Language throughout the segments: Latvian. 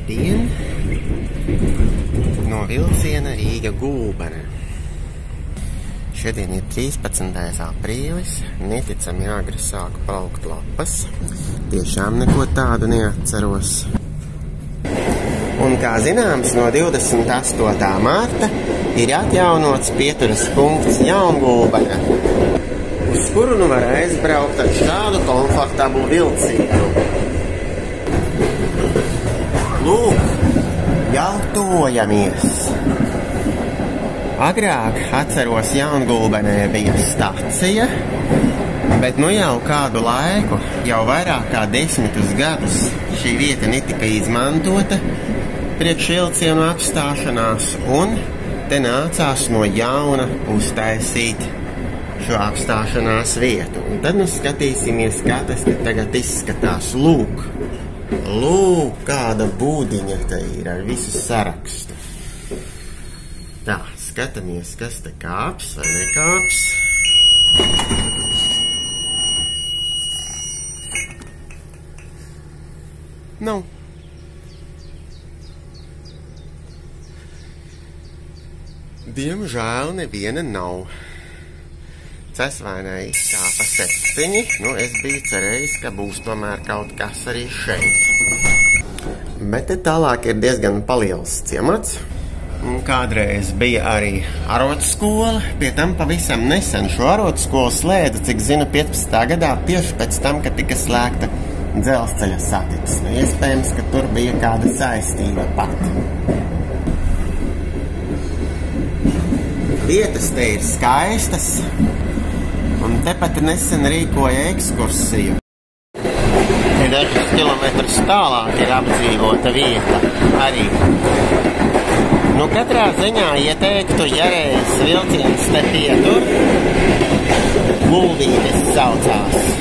Šodien no vilciena Rīga-Gulbene. Šodien ir 13. aprīlis, neticami agri sāku plaukt lapas. Tiešām neko tādu neatceros. Un kā zināms, no 28. marta ir atjaunots pieturas punkts Jaungulbenē, uz kuru nu var aizbraukt ar šādu komfortablu vilcienu. Lūk, jau tojamies. Agrāk, atceros, Jaungulbenē bija stacija, bet nu jau kādu laiku, jau vairāk kā 10 gadus, šī vieta netika izmantota priekš vilcienu apstāšanās, un te nācās no jauna uztaisīt šo apstāšanās vietu. Un tad nu skatīsimies, kā tas te tagad izskatās. Lūk, kāda būdiņa te ir ar visu sarakstu. Tā, skatāmies, kas te kāps vai nekāps. Nav. Diemžēl neviena nav. Cesvainai izkāpa 7, nu es biju cerējis, ka būs tomēr kaut kas arī šeit. Bet te tālāk ir diezgan paliels ciemats. Kādreiz bija arī arotskola, pie tam pavisam nesen šo arotskolu slēdza, cik zinu, 15. gadā, tieši pēc tam, kad tika slēgta dzelzceļa satiksme. Iespējams, ka tur bija kāda saistība pat. Vietas te ir skaistas, un tepat nesen rīkoja ekskursiju. Te dažus kilometrus tālāk ir apdzīvota vieta arī. Nu, katrā ziņā ieteiktu, ja reiz vilciens te pietur, Gulbītes saucās,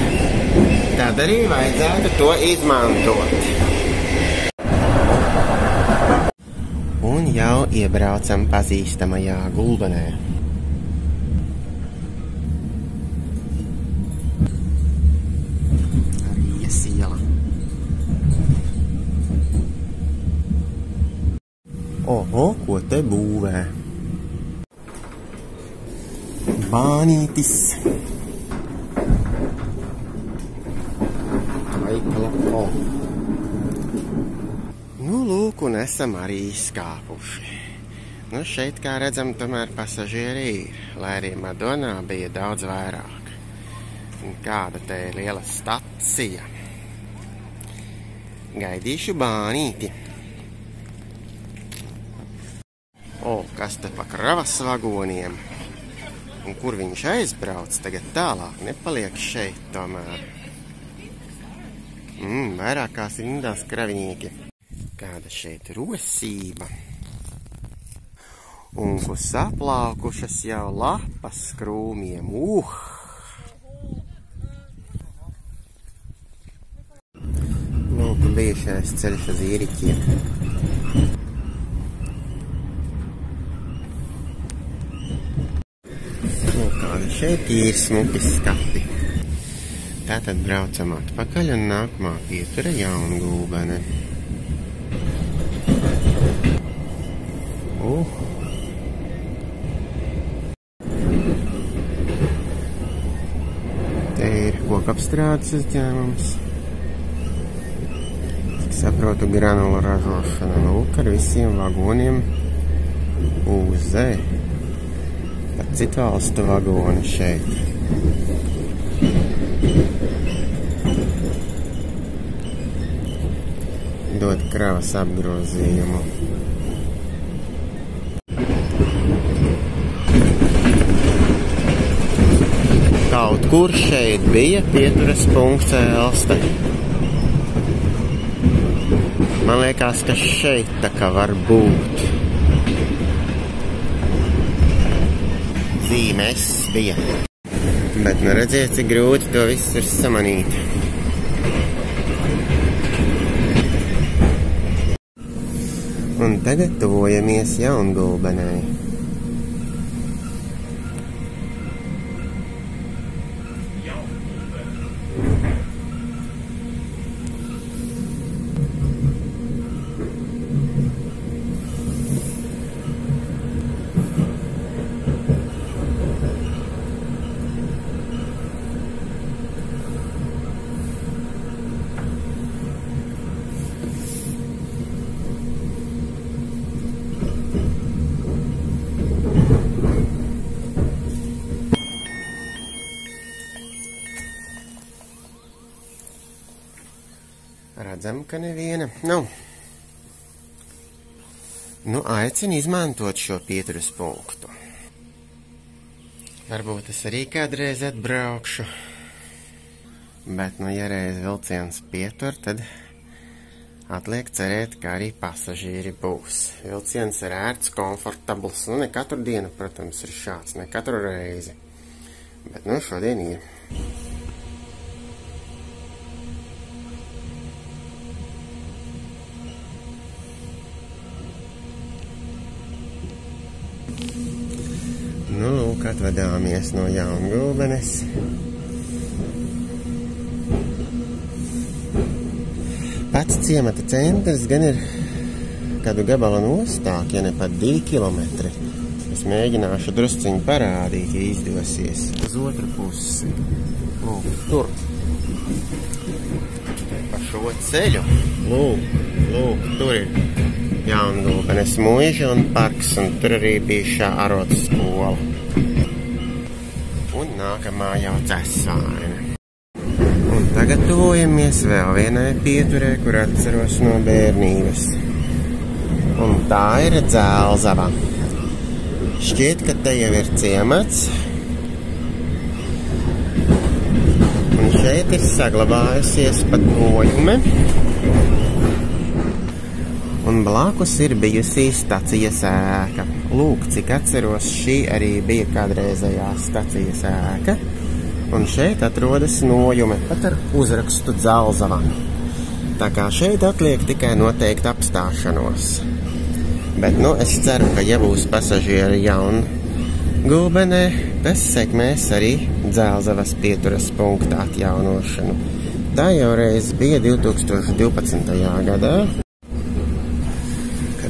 tad arī vajadzētu to izmantot. Un jau iebraucam pazīstamajā Gulbenē. Rīgas iela. Oho, ko te būvē? Bānītis. Laiklako. Nu, lūk, un esam arī izkāpuši. Nu, šeit, kā redzam, tomēr pasažieri ir, lai arī Madonā bija daudz vairāk. Un kāda te ir liela stacija. Gaidīšu bānīti. O, kas te pa kravas vagoniem? Un kur viņš aizbrauc tagad tālāk? Nepaliek šeit tomēr. Vairākās rindās kravinieki. Kāda šeit rosība. Un kur saplaukušas jau lapas krūmiem. Lūk, bijušais ceļš uz Īriķiem. Lūk, kāda šeit ir smuki skati. Tātad braucam atpakaļ un nākamā pietura Jaungulbene. Te ir kokapstrādes uzņēmums. Cik saprotu, granula ražošana. Lūk, ar visiem vagoniem Uzē. Pat citu valstu vagoni šeit. Dod kravas apgrozījumu. Kaut kur šeit bija pieturas punkts Elste. Man liekas, ka šeit tā kā var būt. Zīmes bija. Bet nu redziet, cik grūti to viss ir samanīt. Un tagad tuvojamies Jaungulbenē. redzam, ka neviena nav. Aicinu izmantot šo pieturas punktu. Varbūt es arī kādreiz atbraukšu, bet, ja reiz vilciens pietur, tad atliek cerēt, ka arī pasažieri būs. Vilciens ir ērts, komfortabls, ne katru dienu, protams, ir šāds, ne katru reizi, bet, šodien ir. Lūk, atvadāmies no Jaungulbenes. Pats ciemata centrs gan ir kādu gabalu nostāk, ja ne pat 2 kilometri. Es mēģināšu drusciņu parādīt, ja izdosies. Uz otru pusi. Lūk, tur. Pa šo ceļu. Lūk, tur ir Jaungulbenes muiža un parks, un tur arī bijušā arotu skola. Un nākamā jau Cesvaine. Un tagad tuvojamies vēl vienai pieturē, kur atceros no bērnības. Un tā ir Dzelzava. Šķiet, ka te jau ir ciemats. Un šeit ir saglabājusies pat nojume. Un blakus ir bijusi stacijas ēka. Lūk, cik atceros, šī arī bija kādreizējā stacijas ēka. Un šeit atrodas nojume, pat ar uzrakstu Dzelzava. Tā kā šeit atliek tikai noteikti apstāšanos. Bet, es ceru, ka ja būs pasažieri Jaungulbenē, tas sekmēs arī Dzelzavas pieturas punkta atjaunošanu. Tā jau reiz bija 2012. gadā.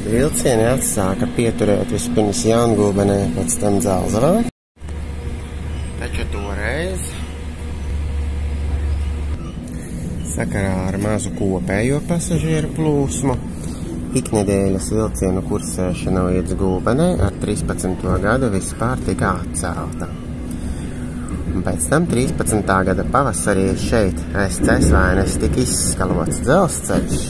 Vilcieni atsāka pieturēt vispirms Jaungulbenē, pēc tam Dzelzavā. Taču toreiz sakarā ar mazu kopējo pasažieru plūsmu iknedēļas vilcienu kursēšana līdz Gulbenē ar 13. gadu vispār tika atcelta. Un pēc tam 13. gada pavasarī šeit aiz Cesvaines tika izskalots dzelzceļš.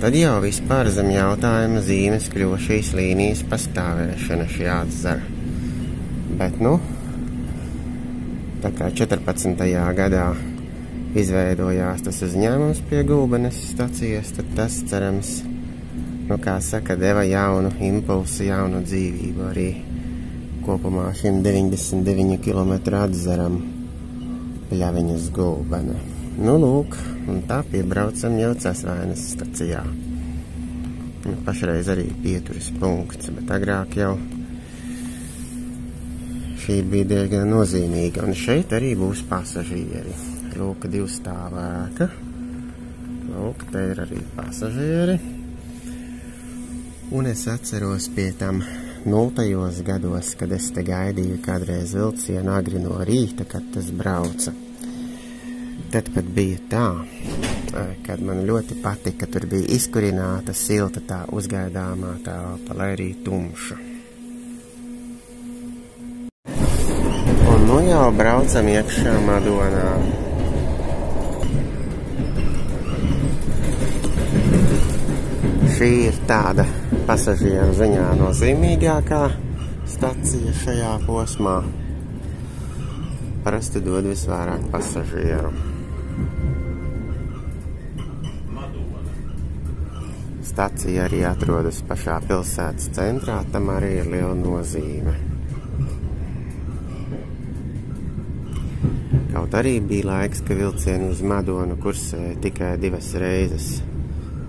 Tad jau vispār zem jautājuma zīmes kļuva šīs līnijas pastāvēšana šī atzer. Bet, tā kā 14. gadā izveidojās tas uzņēmums pie Gulbenes stacijas, tad tas, cerams, kā saka, deva jaunu impulsu, jaunu dzīvību arī kopumā šim 99 km atzeram Pļaviņas Gulbene. Lūk, un tā piebraucam jau Cesvaines stacijā. Pašreiz arī pieturas punkts, bet agrāk jau šī bija diezgan nozīmīga. Un šeit arī būs pasažieri. Lūk, 2 stāvēka. Lūk, te ir arī pasažieri. Un es atceros pie tam 0. gados, kad es te gaidīju kādreiz vilcienu agri no rīta, kad tas brauca. Tad pat bija tā, kad man ļoti patika, tur bija izkurināta, silta tā uzgaidāmā telpa, lai arī tumša. Un jau braucam iekšā Madonā. Šī ir tāda pasažieru ziņā nozīmīgākā stacija šajā posmā. Parasti dod visvairāk pasažieru. Stacija arī atrodas pašā pilsētas centrā, tam arī ir liela nozīme. Kaut arī bija laiks, ka vilcieni uz Madonu kursēja tikai 2 reizes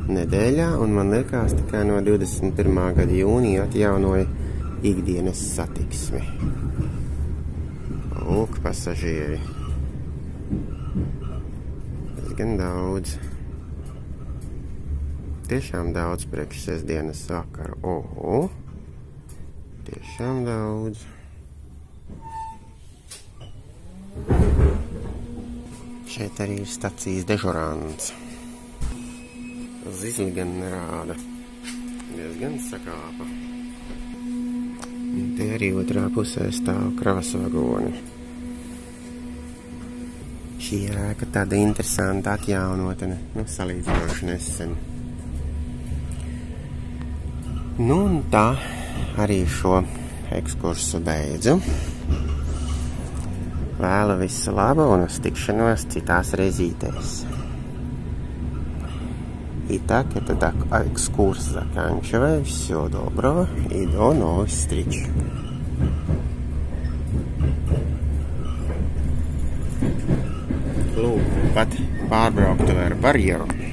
nedēļā, un man liekas, tikai no 21. gada jūnija atjaunoja ikdienas satiksmi. Lūk, pasažieri. Diezgan daudz. Tiešām daudz priekš sestdienas vakaru. Tiešām daudz. Šeit arī ir stacijas dežurants. Zizli gan nerāda. Diezgan sakāpa. Te arī otrā pusē stāv kravas vagoni. Šī ir ēka tāda interesanta atjaunotne, salīdzinoši nesen. Un tā arī šo ekskursu beidzu. Vēlu visu labu un uz tikšanos citās reizītēs. Итак, это так, экскурс заканчиваю. Всего доброго и до новых встреч. Lūk, pat pārbrauktu ar barjeru.